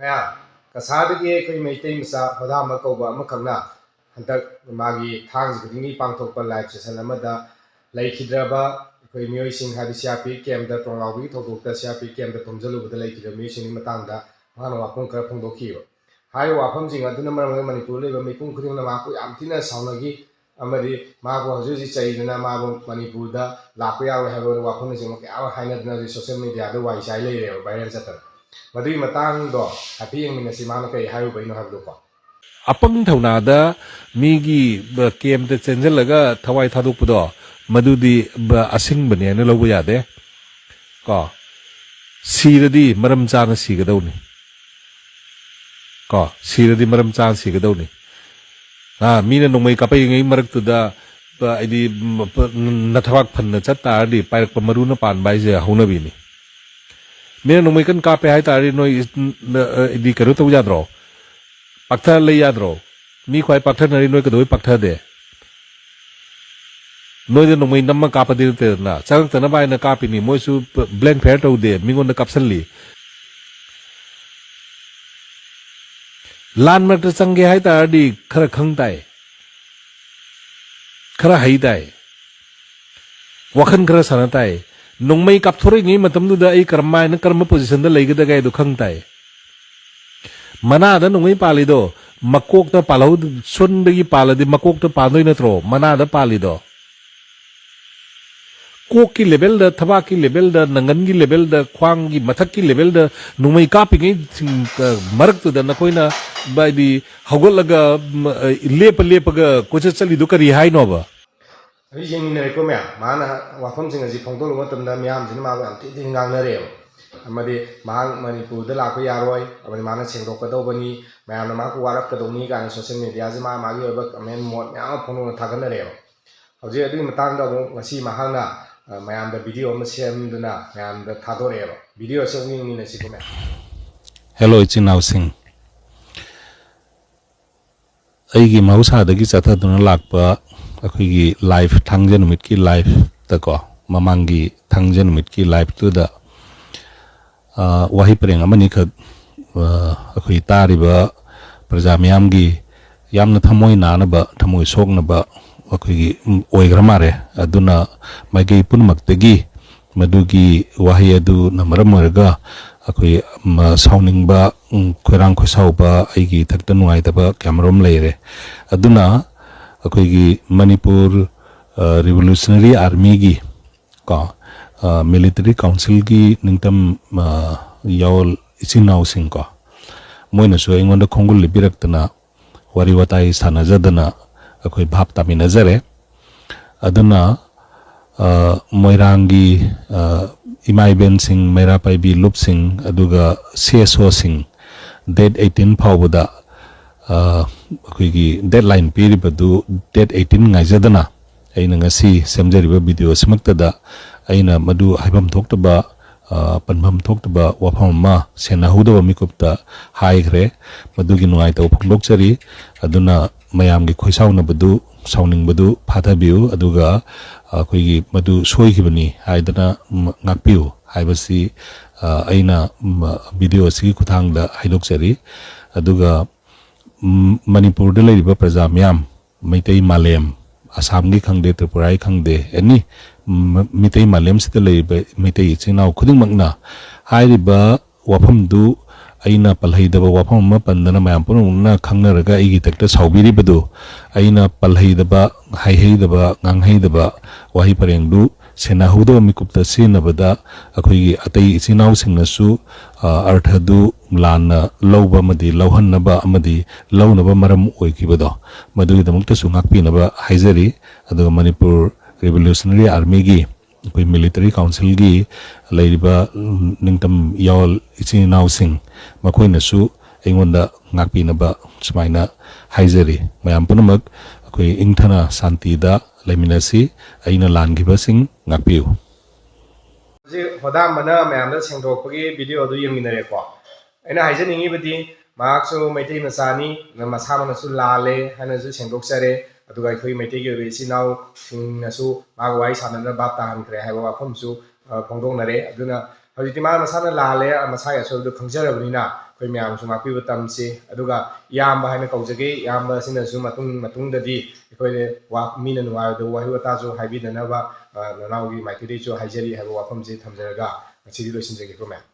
maya kasadagi koi meitai masa Hodamba kauba amakangna hantak magi thang jigni pangthokpa live session amada laikhidraba koi mioi sing habi siapi kemda tonglawi thokta siapi kemda thomjalubada laikhidra mioi sing matangda mana wapung kara phongdokhiba hai wapam jing aduna maram Manipur leba mipung khudingna maku yamthina saunagi amadi mabu hajuji chaidana mabu Manipur da lakpa yawe habo wapam jing ke awa haina dana social media da wai sai leire viral chatan madui matang do happy yang minasi mana kai hayu baino habdo pa apang thaunada migi kem te chenjalaga thawai thadukpudo madudi asing bane na lobu yade ko siradi maram chana sigadawni ko siradi maram chan sigadawni mina nongmai kapai ngai maraktuda idi nathawak phanna chatta di pairak pamaruna pan baije haunabini mina nongmai kan kape hai tari noi idi karu taw yadro pakta le yadro mi khwai pakta nari noi kadoi pakta de noi de nongmai namma kapadir te na chang tana bai na kapini moi su blend fair taw de mingon na kapsalli lan mak ta changge hai tari khara khangtai khara haitai wakhan khara sanatai nongmai kapthore ngi matamdu da ai karmai na karma position da leigada gai du khangtai mana da nongmai palido makok ta palau sondagi paladi makok ta pandoi natro mana da palido kok ki level da thaba ki level da nangan ki level da khwang ki mathak ki level da nongmai kapi ngai marak tu da na koina bai di hogolaga lepaga kocha chali do kari hai no ba ai jeng ni ko me mana wafam sing aji phongdo lo matamda miyam jin ma am ti ngang na re amadi mahang Manipur da lakpa yaroi amadi mana sengdok ka do bani mayam na ma ku warak ka do ni ka social media ji ma gi oba comment mod mayam phongdo na thagan na re hoje adi matang da ngasi mahang na mayam da video ma sem duna mayam da thadore ro video se wing ni na si ko me hello chinau sing aigi mausa dagi chatha duna lakpa akhigi live thangje numit ki live ta ko mamangi thangje numit ki live tu da wahi preng amani kha akhoi tariba praja miyam gi yamna thamoi na ba thamoi sok na ba akhoi oigramare aduna maigei punmaktagi madugi wahi adu namaram marga akhoi sauning ba khoirang khosau ba aigi thakta nuai ta ba camerom leire aduna akhoi Manipur Revolutionary Army gi ka military council gi ningtam yawl isinau sing ko moina so engonda khongul libiraktana wari watai sanajadana akhoi bhap tamina jare aduna moirangi imai ben sing mera pai bi lup sing aduga CSO sing date 18 phawda akhoi deadline piribadu date 18 ngaijadana aina ngasi semjariba video simaktada aina madu haibam thoktaba panbam thoktaba wafam ma sena hudaba mikupta haigre madugi nuai taw phoklochari aduna mayam gi khoisau na badu sauning badu phathabiu aduga akhoi madu soigibani haidana ngakpiu haibasi aina video si kuthang da haidokchari aduga Manipur da leiriba praja miyam maitai malem Assam gi khangde Tripura khangde ani mitai malem sita leiriba mitai chinau khuding makna hairiba wafam du aina palhaidaba wafam ma pandana mayam punna khangnaraga igi takta saubiri badu aina palhaidaba haihaidaba nganghaidaba wahi parengdu senahudo mikupta sinabada akhoi atai chinau singnasu arthadu lana lawba madi lawhannaba amadi lawnaba maram oikibado madui damukta sungakpinaba haizari aduga Manipur Revolutionary Army gi koi military council gi leiriba ningtam yawl ichinau sing makoina su engonda ngakpinaba sumaina haizari mayam punamak koi ingthana santi da leminasi aina langiba sing ngakpiu ji Hodamba na mayam da sengdok pagi video du yang minare ko aina haijani ngi badi makso maitai masani na masama na su lalle hana su sengdok sare aduga khoi maitai gi resi now sing na su magwai sanana bap ta han kre haiba wafam su phongdong nare aduna hojiti ma masana lalle masaya so du khangjarabni na ꯑꯩꯈꯣꯏ ꯃꯌꯥꯝꯁꯨ ꯉꯥꯛꯄꯤꯕ ꯇꯝꯁꯤ ꯑꯗꯨꯒ ꯏꯌꯥꯝꯕ ꯍꯥꯏꯅ ꯀꯧꯖꯒꯦ ꯏꯌꯥꯝꯕ ꯑꯁꯤꯅꯁꯨ ꯃꯇꯨꯡꯗꯗꯤ ꯑꯩꯈꯣꯏꯅ ꯃꯤꯅ ꯅꯨꯡꯉꯥꯏꯔꯣꯏꯗꯕ ꯋꯥꯍꯩ ꯋꯥꯇꯥꯁꯨ ꯍꯥꯏꯕꯤꯗꯅꯕ ꯅꯅꯥꯎꯒꯤ ꯃꯥꯏꯀꯩꯗꯒꯤꯁꯨ ꯍꯥꯏꯖꯔꯤ ꯍꯥꯏꯕ ꯋꯥꯐꯝꯁꯤ ꯊꯝꯖꯔꯒ ꯉꯁꯤꯗꯤ ꯂꯣꯏꯁꯤꯟꯖꯒꯦꯀꯣ ꯃꯌꯥꯝ